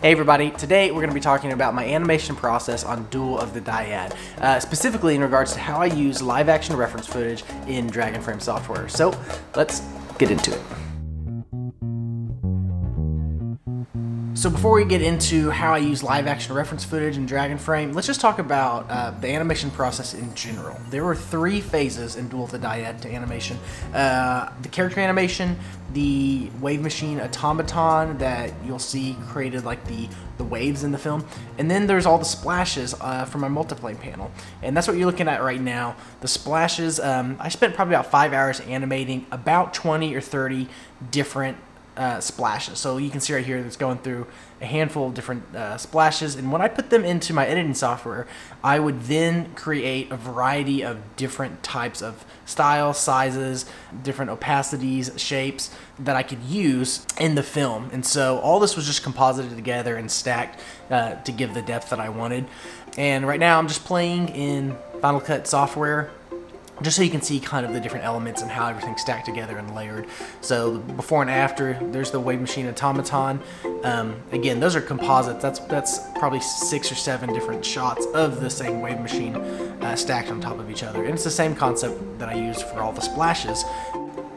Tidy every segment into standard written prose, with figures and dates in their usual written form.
Hey everybody, today we're going to be talking about my animation process on Duel of the Dyad, specifically in regards to how I use live action reference footage in Dragonframe software. So let's get into it. So before we get into how I use live action reference footage in Dragonframe, let's just talk about the animation process in general. There were 3 phases in Duel of the Dyad to animation. The character animation, the wave machine automaton that you'll see created like the waves in the film, and then there's all the splashes from my multiplane panel. And that's what you're looking at right now. The splashes, I spent probably about 5 hours animating about 20 or 30 different splashes. So you can see right here that's going through a handful of different splashes, and when I put them into my editing software, I would then create a variety of different types of styles, sizes, different opacities, shapes that I could use in the film. And so all this was just composited together and stacked to give the depth that I wanted. And right now I'm just playing in Final Cut software, just so you can see kind of the different elements and how everything's stacked together and layered. So before and after, there's the wave machine automaton. Again, those are composites. That's probably 6 or 7 different shots of the same wave machine stacked on top of each other. And it's the same concept that I used for all the splashes.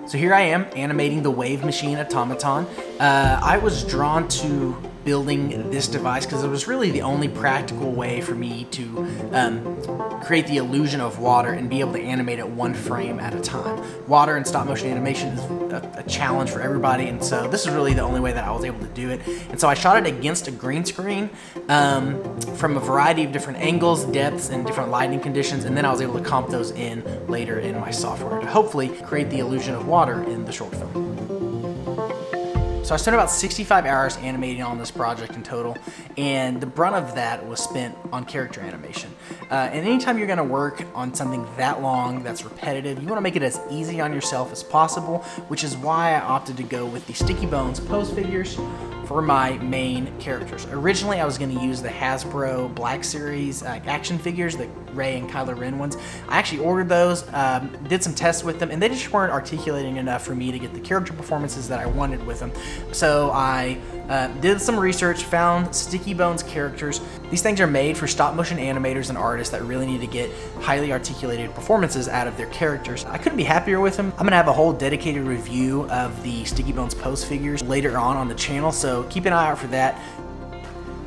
So here I am animating the wave machine automaton. I was drawn to building this device because it was really the only practical way for me to create the illusion of water and be able to animate it 1 frame at a time. Water and stop motion animation is a challenge for everybody, and so this is really the only way that I was able to do it. And so I shot it against a green screen from a variety of different angles, depths, and different lighting conditions, and then I was able to comp those in later in my software to hopefully create the illusion of water in the short film. So I spent about 65 hours animating on this project in total, and the brunt of that was spent on character animation. And anytime you're going to work on something that long, that's repetitive, you want to make it as easy on yourself as possible, which is why I opted to go with the Sticky Bones pose figures for my main characters. Originally, I was going to use the Hasbro Black Series action figures, the Rey and Kylo Ren ones. I actually ordered those, did some tests with them, and they just weren't articulating enough for me to get the character performances that I wanted with them. So I did some research, found Sticky Bones characters. These things are made for stop motion animators and artists that really need to get highly articulated performances out of their characters. I couldn't be happier with them. I'm gonna have a whole dedicated review of the Sticky Bones pose figures later on the channel, so keep an eye out for that.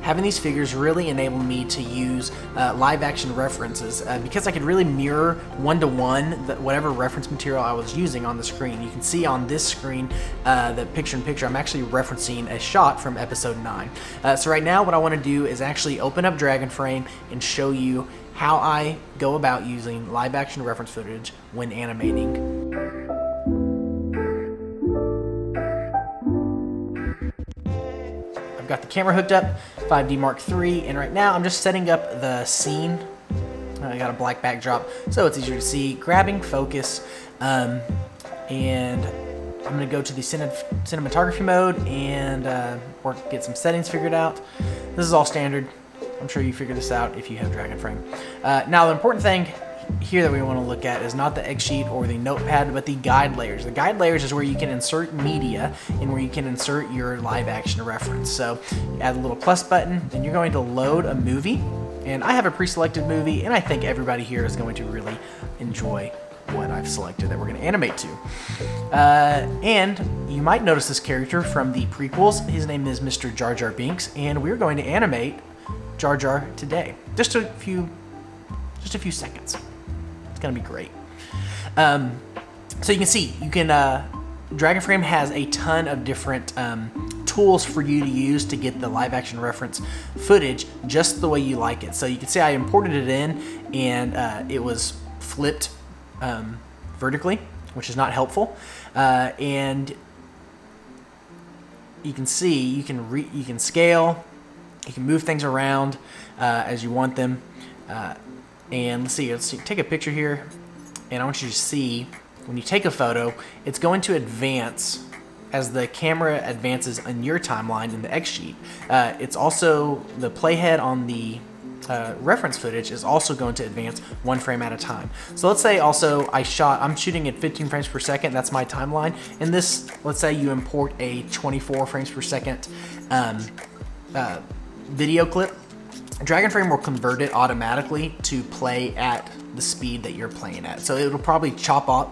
Having these figures really enabled me to use live action references because I could really mirror one-to-one whatever reference material I was using on the screen. You can see on this screen, the picture-in-picture, I'm actually referencing a shot from episode 9. So right now what I want to do is actually open up Dragonframe and show you how I go about using live action reference footage when animating. Got the camera hooked up, 5D Mark III, and right now I'm just setting up the scene. I got a black backdrop, so it's easier to see. Grabbing focus, and I'm going to go to the cinematography mode and get some settings figured out. This is all standard. I'm sure you figured this out if you have Dragonframe. Now the important thing here that we want to look at is not the X sheet or the notepad, but the guide layers. The guide layers is where you can insert media and where you can insert your live action reference. So you add the little plus button, and you're going to load a movie. And I have a pre-selected movie, and I think everybody here is going to really enjoy what I've selected that we're going to animate to. And you might notice this character from the prequels. His name is Mr. Jar Jar Binks, and we're going to animate Jar Jar today. Just a few seconds. Gonna be great. So you can see, Dragonframe has a ton of different tools for you to use to get the live action reference footage just the way you like it. So you can see I imported it in, and it was flipped vertically, which is not helpful. And you can see you can scale, you can move things around as you want them. And let's see, take a picture here, and I want you to see, when you take a photo, it's going to advance as the camera advances in your timeline in the X sheet. It's also, the playhead on the reference footage is also going to advance 1 frame at a time. So let's say also I'm shooting at 15 frames per second, that's my timeline. In this, let's say you import a 24 frames per second video clip, Dragonframe will convert it automatically to play at the speed that you're playing at. So it'll probably chop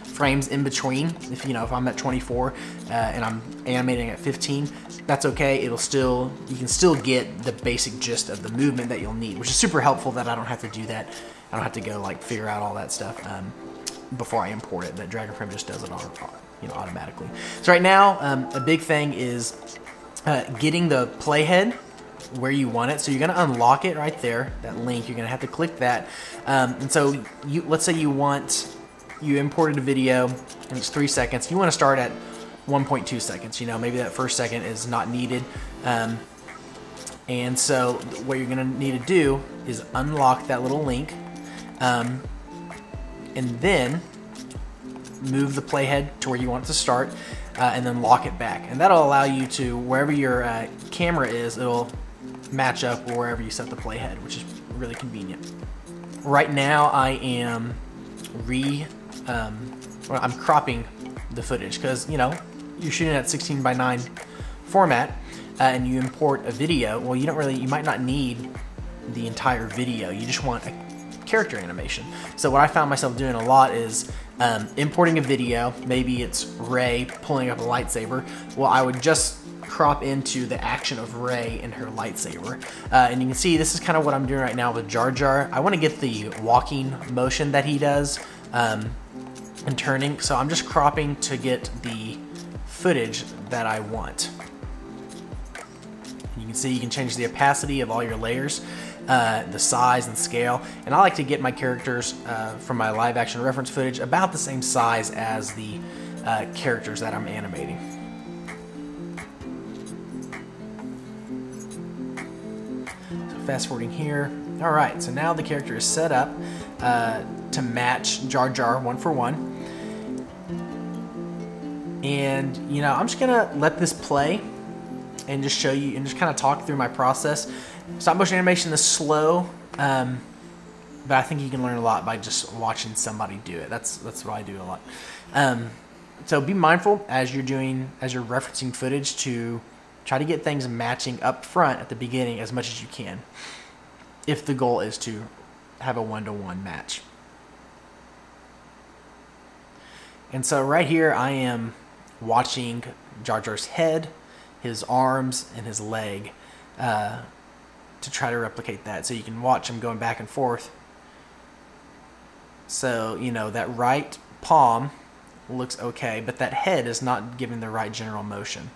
frames in between. If I'm at 24 and I'm animating at 15, that's okay. You can still get the basic gist of the movement that you'll need, which is super helpful that I don't have to do that. I don't have to go like figure out all that stuff before I import it. That Dragonframe just does it automatically. So right now, a big thing is getting the playhead where you want it. So you're gonna unlock it right there, that link. You're gonna have to click that. And so let's say you imported a video and it's 3 seconds. You want to start at 1.2 seconds. Maybe that first second is not needed. And so what you're gonna need to do is unlock that little link, and then move the playhead to where you want it to start, and then lock it back. And that'll allow you to, wherever your camera is, it'll match up wherever you set the playhead, which is really convenient. Right now I am I'm cropping the footage because you're shooting at 16:9 format, and you import a video. Well, you might not need the entire video. You just want a character animation. So what I found myself doing a lot is importing a video. Maybe it's Rey pulling up a lightsaber. Well, I would just crop into the action of Rey and her lightsaber. And you can see this is kind of what I'm doing right now with Jar Jar. I want to get the walking motion that he does and turning. So I'm just cropping to get the footage that I want. You can see you can change the opacity of all your layers, the size and scale. And I like to get my characters from my live action reference footage about the same size as the characters that I'm animating. So fast forwarding here. All right, so now the character is set up to match Jar Jar 1-for-1. And I'm just gonna let this play and just show you and just kind of talk through my process. Stop motion animation is slow, but I think you can learn a lot by just watching somebody do it. That's what I do a lot. So be mindful as you're referencing footage to try to get things matching up front at the beginning as much as you can, if the goal is to have a 1-to-1 match. And so right here I am watching Jar Jar's head, his arms, and his leg to try to replicate that. So you can watch him going back and forth. So, that right palm looks okay, but that head is not giving the right general motion.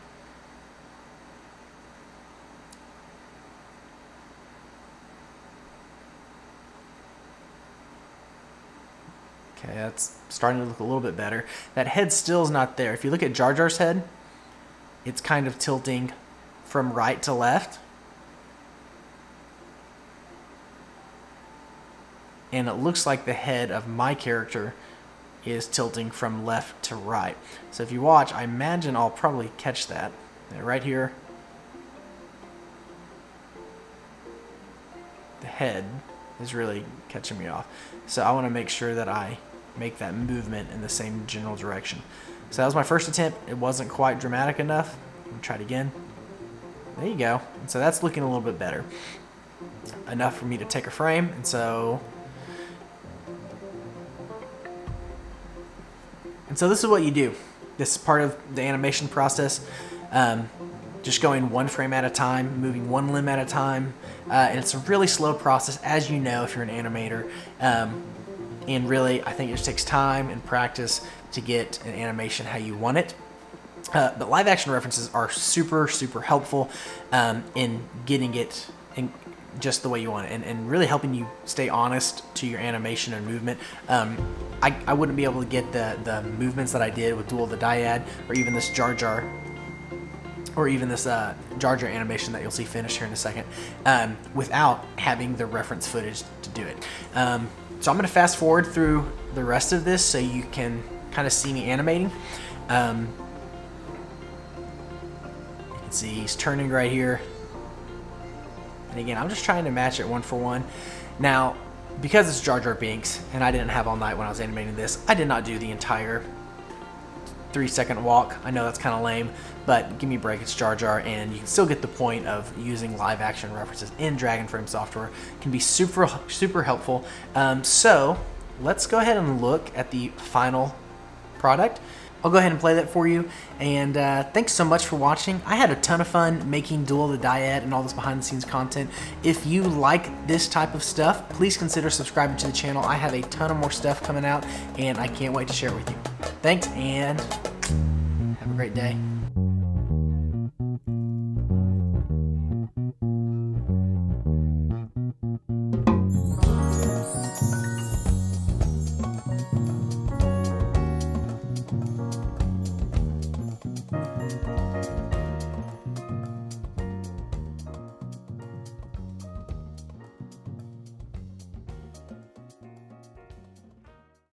Okay, that's starting to look a little bit better. That head still is not there. If you look at Jar Jar's head, it's kind of tilting from right to left. And it looks like the head of my character is tilting from left to right. So if you watch, I imagine I'll probably catch that. Right here, the head is really catching me off. So I want to make sure that I make that movement in the same general direction. So that was my first attempt. It wasn't quite dramatic enough. I'm gonna try it again. There you go. And so that's looking a little bit better. Enough for me to take a frame. And so this is what you do. This is part of the animation process. Just going one frame at a time, moving one limb at a time. And it's a really slow process, as you know, if you're an animator. And really, I think it just takes time and practice to get an animation how you want it. But live action references are super, super helpful in getting it in just the way you want it, and really helping you stay honest to your animation and movement. I wouldn't be able to get the movements that I did with Duel of the Dyad, or even this Jar Jar, Jar Jar animation that you'll see finished here in a second, without having the reference footage to do it. So I'm going to fast forward through the rest of this so you can kind of see me animating. You can see he's turning right here. And again, I'm just trying to match it 1-for-1. Now, because it's Jar Jar Binks, and I didn't have all night when I was animating this, I did not do the entire 3-second walk. I know that's kind of lame, but give me a break, it's Jar Jar, and you can still get the point of using live action references in Dragonframe software. It can be super helpful. So let's go ahead and look at the final product. I'll go ahead and play that for you, and thanks so much for watching. I had a ton of fun making Duel of the Dyad and all this behind the scenes content. If you like this type of stuff, please consider subscribing to the channel. I have a ton of more stuff coming out, and I can't wait to share it with you. Thanks, and have a great day.